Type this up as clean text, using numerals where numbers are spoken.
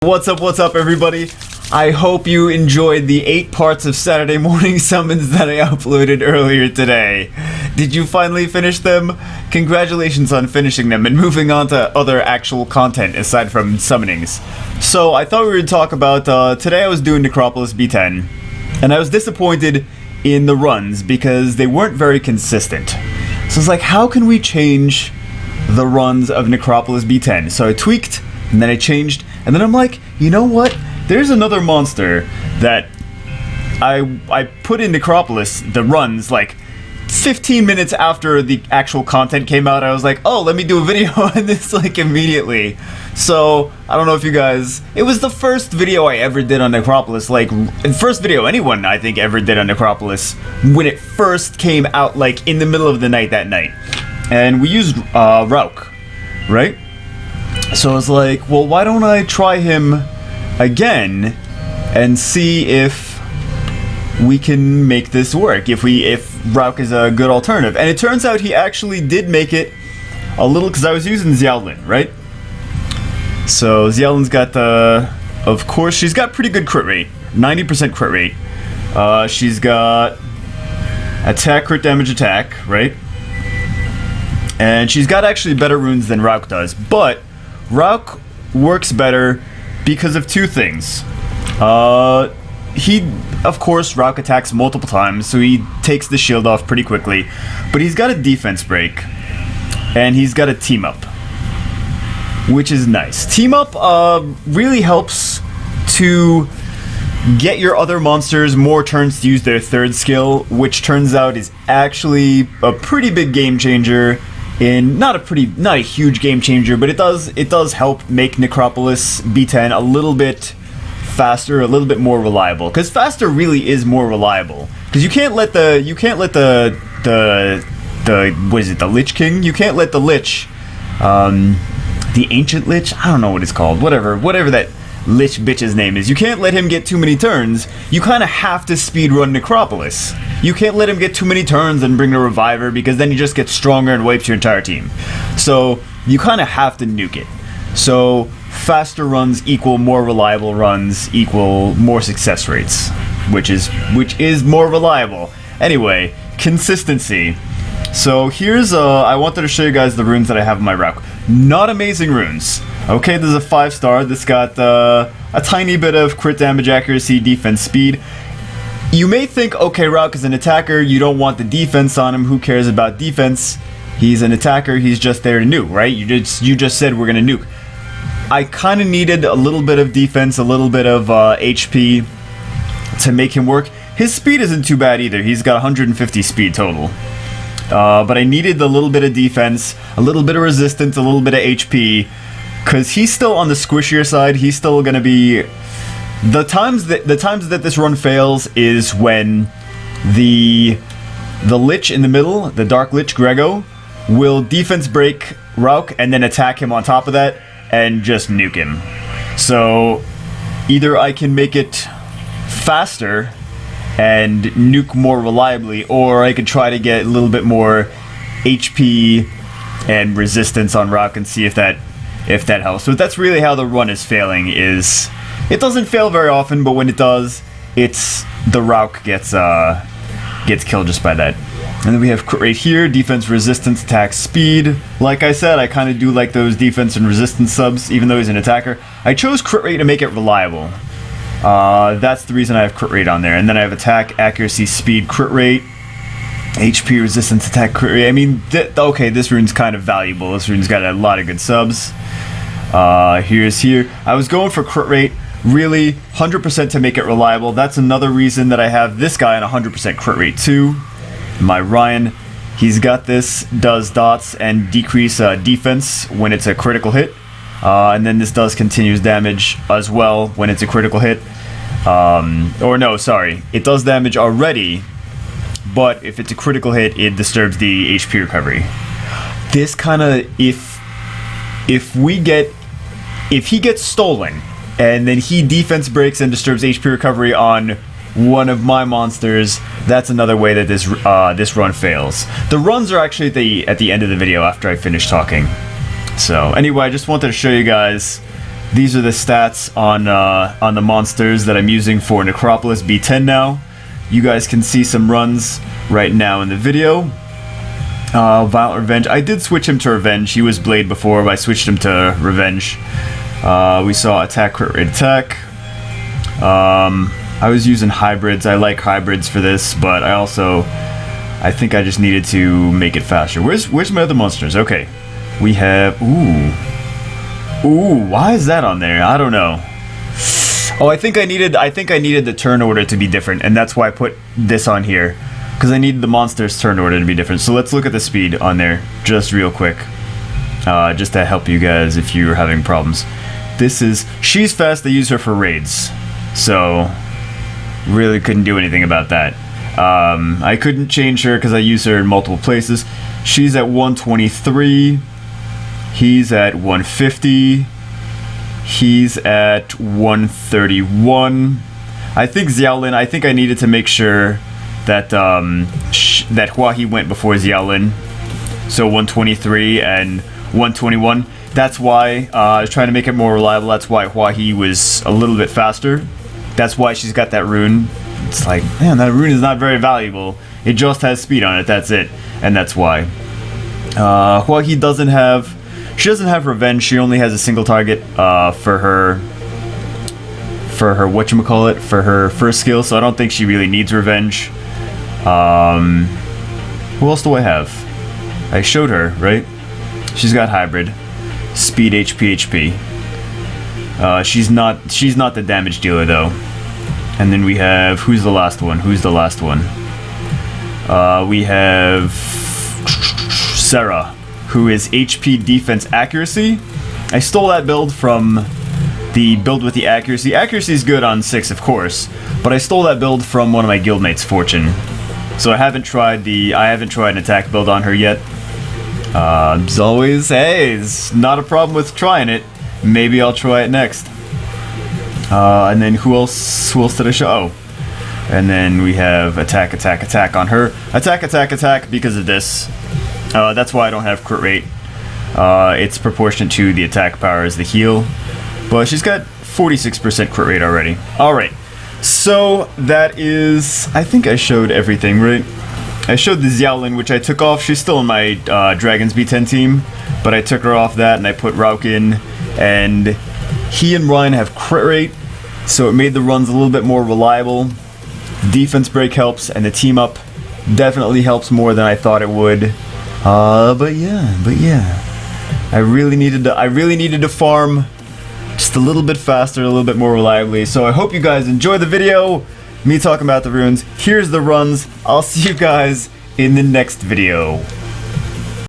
What's up everybody? I hope you enjoyed the 8 parts of Saturday morning summons that I uploaded earlier today. Did you finally finish them? Congratulations on finishing them and moving on to other actual content aside from summonings. So I thought we would talk about, today I was doing Necropolis B10 and I was disappointed in the runs because they weren't very consistent. So it's like, how can we change the runs of Necropolis B10? So I tweaked and then I changed. And then I'm like, you know what? There's another monster that I put in Necropolis, the runs, like 15 minutes after the actual content came out. I was like, oh, let me do a video on this, like, immediately. So, I don't know if you guys... It was the first video I ever did on Necropolis, like, first video anyone, I think, ever did on Necropolis when it first came out, like, in the middle of the night that night. And we used Raoq, right? So I was like, well, why don't I try him again and see if we can make this work, if Raoq is a good alternative. And it turns out he actually did make it a little, because I was using Xiaolin, right? So Xiaolin's got the, of course, she's got pretty good crit rate, 90% crit rate. She's got attack, crit damage, attack, right? And she's got actually better runes than Raoq does, but Raoq works better because of two things. Of course, Raoq attacks multiple times, so he takes the shield off pretty quickly. But he's got a defense break, and he's got a team up, which is nice. Team up really helps to get your other monsters more turns to use their third skill, which turns out is actually a pretty big game changer. Not a huge game changer, but it does help make Necropolis B10 a little bit faster, a little bit more reliable. Because faster really is more reliable. Because you can't let the what is it, the Lich King? You can't let the Lich, the Ancient Lich? I don't know what it's called. Whatever that Lich bitch's name is. You can't let him get too many turns. You kind of have to speedrun Necropolis. You can't let him get too many turns and bring the Reviver, because then he just gets stronger and wipes your entire team. So you kind of have to nuke it. So faster runs equal more reliable runs equal more success rates, which is more reliable. Anyway, consistency. So here's I wanted to show you guys the runes that I have in my Raoq. Not amazing runes. Okay, there's a 5-star that's got a tiny bit of crit damage, accuracy, defense, speed. You may think, okay, Raoq is an attacker, you don't want the defense on him, who cares about defense? He's an attacker, he's just there to nuke, right? You just said we're gonna nuke. I kinda needed a little bit of defense, a little bit of HP to make him work. His speed isn't too bad either, he's got 150 speed total. But I needed a little bit of defense, a little bit of resistance, a little bit of HP, because he's still on the squishier side. He's still gonna be... The times that this run fails is when the Lich in the middle, the Dark Lich Grego, will defense break Raoq and then attack him on top of that and just nuke him. So either I can make it faster and nuke more reliably, or I could try to get a little bit more HP and resistance on Raoq and see if that helps. So that's really how the run is failing. It doesn't fail very often, but when it does, the Raoq gets killed just by that. And then we have crit rate here, defense, resistance, attack, speed. Like I said, I kind of do like those defense and resistance subs, even though he's an attacker. I chose crit rate to make it reliable. That's the reason I have crit rate on there. And then I have attack, accuracy, speed, crit rate, HP, resistance, attack, crit rate. I mean, okay, this rune's kind of valuable. This rune's got a lot of good subs. Here's here. I was going for crit rate, really 100% to make it reliable. That's another reason that I have this guy on 100% crit rate too. My Ryan, he's got this, does dots and decrease defense when it's a critical hit. And then this does continuous damage as well when it's a critical hit. Or no, sorry. It does damage already, but if it's a critical hit, it disturbs the HP recovery. This kind of, if he gets stolen, and then he defense breaks and disturbs HP recovery on one of my monsters, that's another way that this run fails. The runs are actually at the end of the video after I finish talking. So anyway, I just wanted to show you guys These are the stats on the monsters that I'm using for Necropolis B10 now. You guys can see some runs right now in the video. Violent Revenge. I did switch him to Revenge. He was Blade before, but I switched him to Revenge. We saw attack, crit rate, attack. I was using hybrids. I like hybrids for this, but I think I just needed to make it faster. Where's my other monsters? Okay, we have ooh. Why is that on there? I don't know. Oh, I think I needed the turn order to be different, and that's why I put this on here, because I needed the monster's turn order to be different. So let's look at the speed on there just real quick, just to help you guys if you're having problems. She's fast. They use her for raids, so really couldn't do anything about that. I couldn't change her because I use her in multiple places. She's at 123. He's at 150. He's at 131. I think Xiaolin, I think I needed to make sure that that Hua-He went before Xiaolin. So 123 and 121. That's why I was trying to make it more reliable. That's why Hua-He was a little bit faster. That's why she's got that rune. It's like, man, that rune is not very valuable. It just has speed on it, that's it. And that's why. Hua-He doesn't have Revenge. She only has a single target for her whatchamacallit, for her first skill, so I don't think she really needs Revenge. Who else do I have? I showed her, right? She's got hybrid. Speed, HP. She's not the damage dealer though. And then we have, who's the last one? We have Sarah, who is HP, defense, accuracy. I stole that build from the build with the accuracy. Accuracy is good on 6, of course, but I stole that build from one of my guildmates, Fortune. So I haven't tried an attack build on her yet. As always, hey, it's not a problem with trying it. Maybe I'll try it next. And then who else did I show? Oh. And then we have attack on her. Attack because of this. That's why I don't have crit rate. It's proportionate to the attack power as the heal. But she's got 46% crit rate already. Alright. So that is... I think I showed everything, right? I showed the Xiaolin, which I took off. She's still in my Dragons B10 team. But I took her off that and I put Raoq in. And he and Ryan have crit rate. So it made the runs a little bit more reliable. Defense break helps, and the team up definitely helps more than I thought it would. But yeah. I really needed to farm just a little bit faster, a little bit more reliably. So I hope you guys enjoy the video. Me talking about the runes. Here's the runs. I'll see you guys in the next video.